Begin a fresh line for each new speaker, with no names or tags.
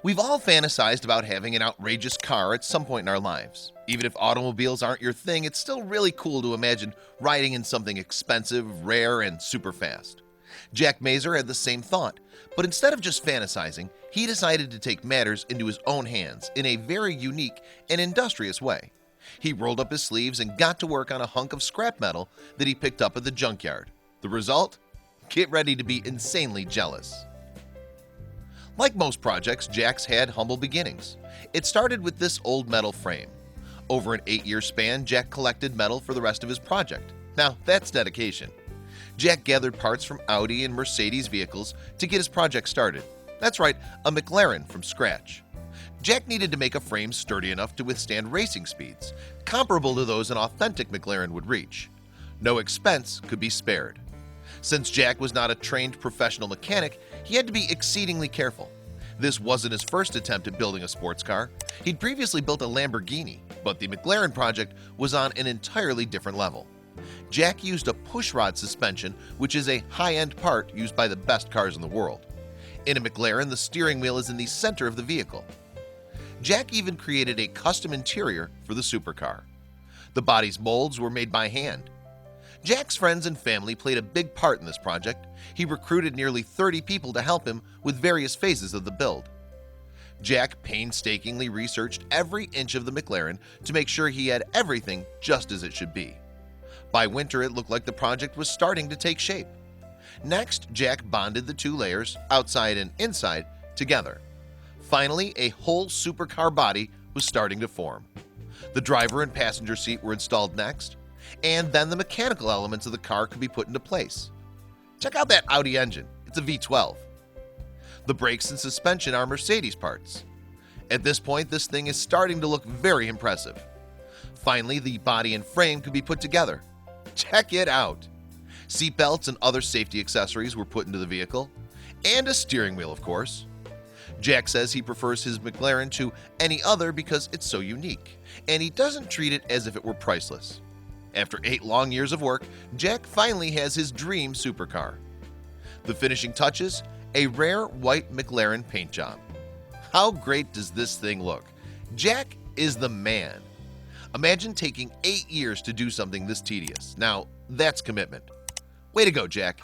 We've all fantasized about having an outrageous car at some point in our lives. Even if automobiles aren't your thing, it's still really cool to imagine riding in something expensive, rare, and super fast. Jack Mazer had the same thought, but instead of just fantasizing, he decided to take matters into his own hands in a very unique and industrious way. He rolled up his sleeves and got to work on a hunk of scrap metal that he picked up at the junkyard. The result? Get ready to be insanely jealous. Like most projects, Jack's had humble beginnings. It started with this old metal frame. Over an 8-year span, Jack collected metal for the rest of his project. Now, that's dedication. Jack gathered parts from Audi and Mercedes vehicles to get his project started. That's right, a McLaren from scratch. Jack needed to make a frame sturdy enough to withstand racing speeds, comparable to those an authentic McLaren would reach. No expense could be spared. Since Jack was not a trained professional mechanic, he had to be exceedingly careful. This wasn't his first attempt at building a sports car. He'd previously built a Lamborghini, but the McLaren project was on an entirely different level. Jack used a pushrod suspension, which is a high-end part used by the best cars in the world. In a McLaren, the steering wheel is in the center of the vehicle. Jack even created a custom interior for the supercar. The body's molds were made by hand. Jack's friends and family played a big part in this project. He recruited nearly 30 people to help him with various phases of the build. Jack painstakingly researched every inch of the McLaren to make sure he had everything just as it should be. By winter, it looked like the project was starting to take shape. Next, Jack bonded the two layers, outside and inside, together. Finally, a whole supercar body was starting to form. The driver and passenger seat were installed next, and then the mechanical elements of the car could be put into place. Check out that Audi engine. It's a V12. The brakes and suspension are Mercedes parts. At this point, this thing is starting to look very impressive. Finally, the body and frame could be put together. Check it out. Seatbelts and other safety accessories were put into the vehicle, and a steering wheel, of course. Jack says he prefers his McLaren to any other because it's so unique, and he doesn't treat it as if it were priceless. After 8 long years of work, Jack finally has his dream supercar. The finishing touches, a rare white McLaren paint job. How great does this thing look? Jack is the man. Imagine taking 8 years to do something this tedious. Now, that's commitment. Way to go, Jack.